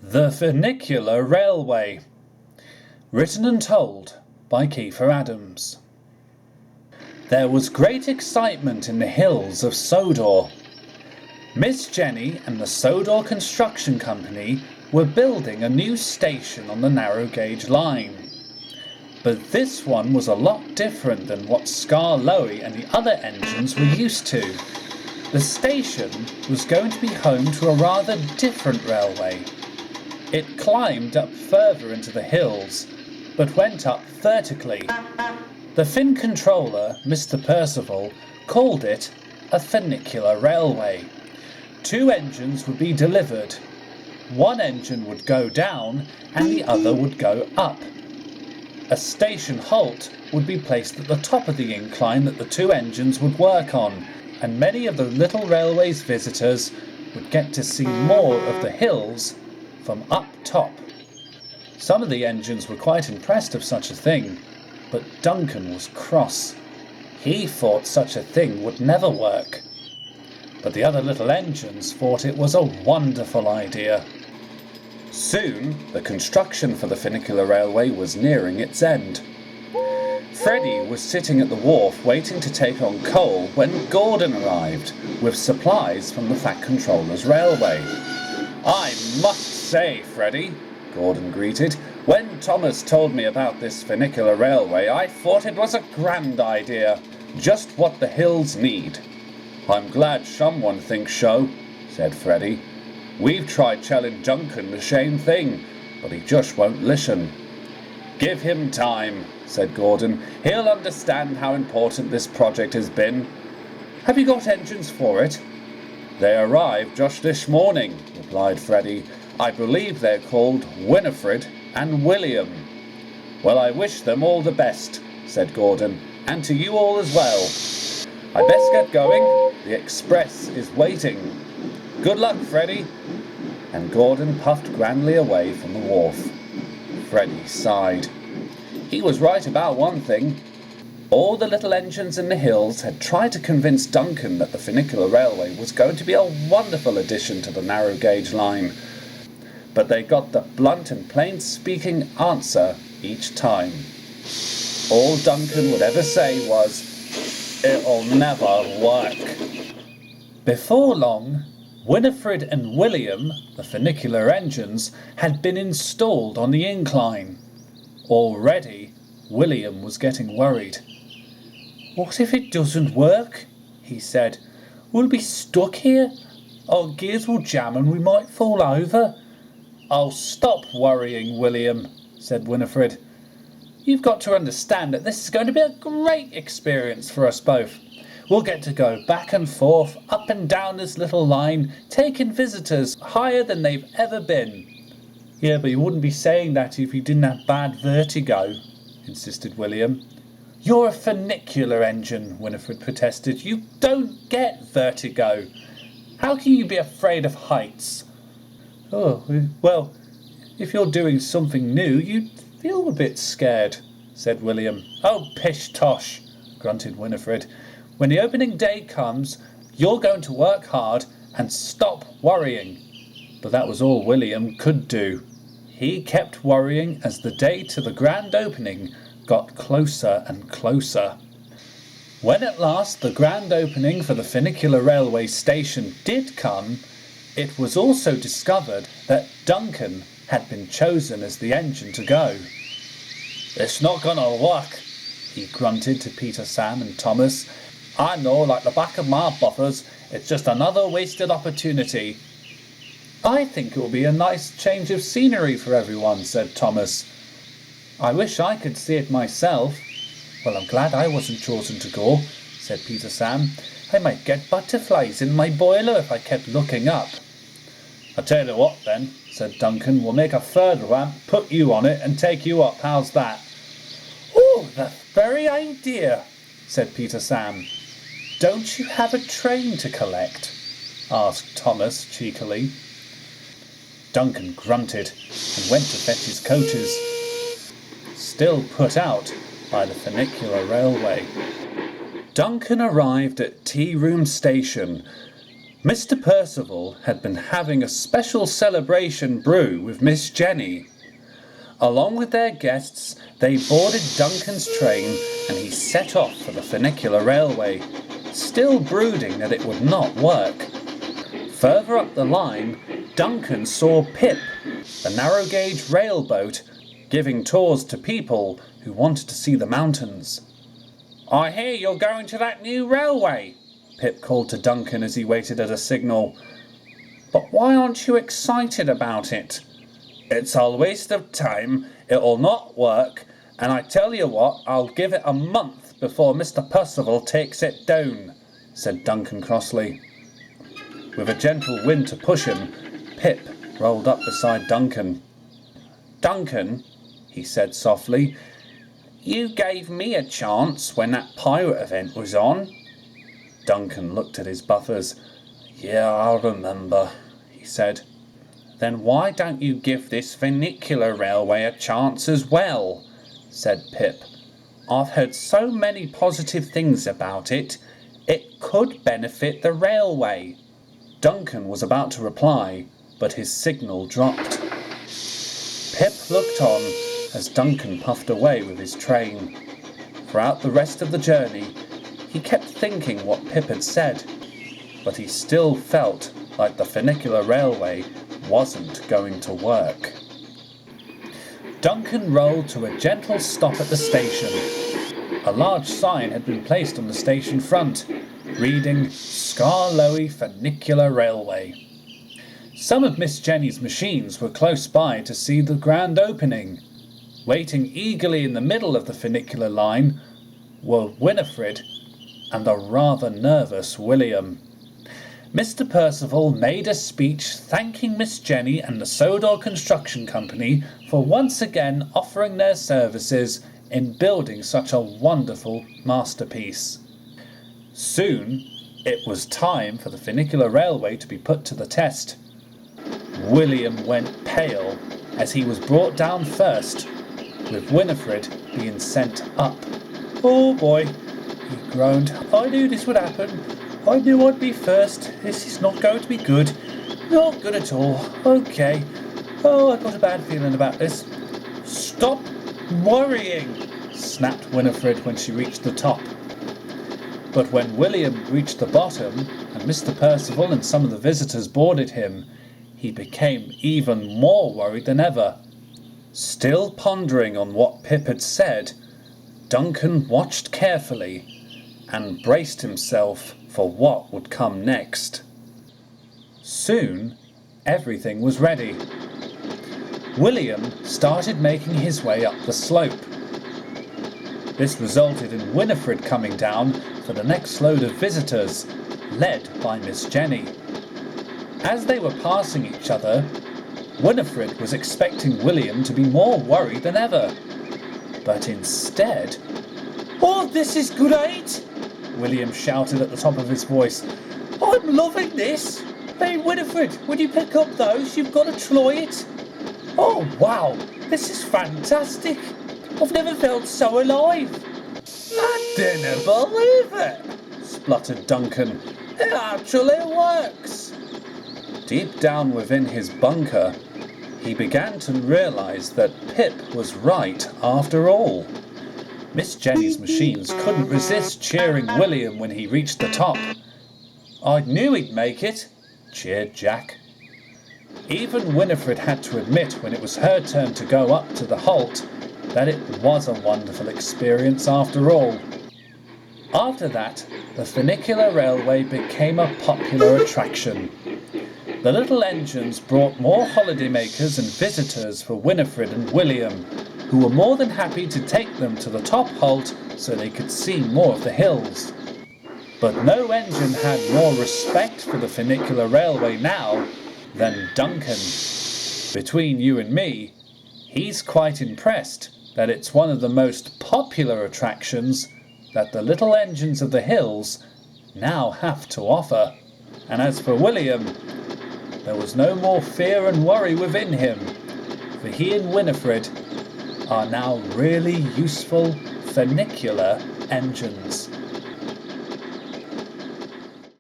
The Funicular Railway. Written and told by Kiefer Adams. There was great excitement in the hills of Sodor. Miss Jenny and the Sodor Construction Company were building a new station on the narrow gauge line. But this one was a lot different than what Skarloey and the other engines were used to. The station was going to be home to a rather different railway. It climbed up further into the hills, but went up vertically. The Fin controller, Mr. Percival, called it a funicular railway. 2 engines would be delivered. One engine would go down and the other would go up. A station halt would be placed at the top of the incline that the 2 engines would work on, and many of the little railway's visitors would get to see more of the hills from up top. Some of the engines were quite impressed of such a thing, but Duncan was cross. He thought such a thing would never work. But the other little engines thought it was a wonderful idea. Soon, the construction for the funicular railway was nearing its end. Freddie was sitting at the wharf waiting to take on coal when Gordon arrived with supplies from the Fat Controller's railway. "I must say, Freddie," Gordon greeted, "when Thomas told me about this funicular railway, I thought it was a grand idea, just what the hills need." "I'm glad someone thinks so," said Freddie. "We've tried telling Duncan the same thing, but he just won't listen." "Give him time," said Gordon. "He'll understand how important this project has been. Have you got engines for it?" "They arrived just this morning," replied Freddie. "I believe they're called Winifred and William." "Well, I wish them all the best," said Gordon, "and to you all as well. I best get going. The express is waiting. Good luck, Freddie." And Gordon puffed grandly away from the wharf. Freddie sighed. He was right about one thing. All the little engines in the hills had tried to convince Duncan that the funicular railway was going to be a wonderful addition to the narrow gauge line. But they got the blunt and plain-speaking answer each time. All Duncan would ever say was, "It'll never work." Before long, Winifred and William, the funicular engines, had been installed on the incline. Already, William was getting worried. "What if it doesn't work?" he said. "We'll be stuck here. Our gears will jam and we might fall over." "Oh, stop worrying, William," said Winifred. "You've got to understand that this is going to be a great experience for us both. We'll get to go back and forth, up and down this little line, taking visitors higher than they've ever been." "Yeah, but you wouldn't be saying that if you didn't have bad vertigo," insisted William. "You're a funicular engine," Winifred protested. "You don't get vertigo. How can you be afraid of heights?" "Oh, well, if you're doing something new, you'd feel a bit scared," said William. "Oh, pish-tosh," grunted Winifred. "When the opening day comes, you're going to work hard and stop worrying." But that was all William could do. He kept worrying as the day to the grand opening got closer and closer. When at last the grand opening for the funicular railway station did come, it was also discovered that Duncan had been chosen as the engine to go. "It's not gonna work," he grunted to Peter, Sam and Thomas. "I know like the back of my buffers. It's just another wasted opportunity." "I think it will be a nice change of scenery for everyone," said Thomas. "I wish I could see it myself." "Well, I'm glad I wasn't chosen to go," said Peter Sam. "I might get butterflies in my boiler if I kept looking up." "I'll tell you what then," said Duncan. "We'll make a third ramp, put you on it and take you up. How's that?" "Oh, the very idea," said Peter Sam. "Don't you have a train to collect?" asked Thomas cheekily. Duncan grunted and went to fetch his coaches, still put out by the funicular railway. Duncan arrived at Tea Room Station Mr. Percival had been having a special celebration brew with Miss Jenny. Along with their guests, they boarded Duncan's train and he set off for the Funicular Railway, still brooding that it would not work. Further up the line, Duncan saw Pip, the narrow-gauge railboat, giving tours to people who wanted to see the mountains. "I hear you're going to that new railway," Pip called to Duncan as he waited at a signal. "But why aren't you excited about it?" "It's a waste of time, it'll not work, and I tell you what, I'll give it a month before Mr. Percival takes it down," said Duncan crossly. With a gentle wind to push him, Pip rolled up beside Duncan. "Duncan," he said softly, "you gave me a chance when that pirate event was on." Duncan looked at his buffers. "Yeah, I remember," he said. "Then why don't you give this Funicular Railway a chance as well?" said Pip. "I've heard so many positive things about it. It could benefit the railway." Duncan was about to reply, but his signal dropped. Pip looked on as Duncan puffed away with his train. Throughout the rest of the journey, he kept thinking what Pip had said, but he still felt like the Funicular Railway wasn't going to work. Duncan rolled to a gentle stop at the station. A large sign had been placed on the station front, reading Skarloey Funicular Railway. Some of Miss Jenny's machines were close by to see the grand opening. Waiting eagerly in the middle of the funicular line were Winifred and the rather nervous William. Mr. Percival made a speech thanking Miss Jenny and the Sodor Construction Company for once again offering their services in building such a wonderful masterpiece. Soon it was time for the Funicular Railway to be put to the test. William went pale as he was brought down first, with Winifred being sent up. "Oh boy," he groaned. "I knew this would happen. I knew I'd be first. This is not going to be good. Not good at all. Okay. Oh, I've got a bad feeling about this." "Stop worrying," snapped Winifred when she reached the top. But when William reached the bottom, and Mr. Percival and some of the visitors boarded him, he became even more worried than ever. Still pondering on what Pip had said, Duncan watched carefully and braced himself for what would come next. Soon, everything was ready. William started making his way up the slope. This resulted in Winifred coming down for the next load of visitors, led by Miss Jenny. As they were passing each other, Winifred was expecting William to be more worried than ever. But instead, "Oh, this is great!" William shouted at the top of his voice. "I'm loving this! Hey Winifred, would you pick up those? You've got to try it! Oh wow, this is fantastic! I've never felt so alive!" "I didn't believe it!" spluttered Duncan. "It actually works!" Deep down within his bunker, he began to realise that Pip was right after all. Miss Jenny's machines couldn't resist cheering William when he reached the top. "I knew he'd make it," cheered Jack. Even Winifred had to admit when it was her turn to go up to the halt that it was a wonderful experience after all. After that, the Funicular Railway became a popular attraction. The little engines brought more holidaymakers and visitors for Winifred and William, who were more than happy to take them to the top halt so they could see more of the hills. But no engine had more respect for the Funicular Railway now than Duncan. Between you and me, he's quite impressed that it's one of the most popular attractions that the little engines of the hills now have to offer. And as for William, there was no more fear and worry within him, for he and Winifred are now really useful funicular engines.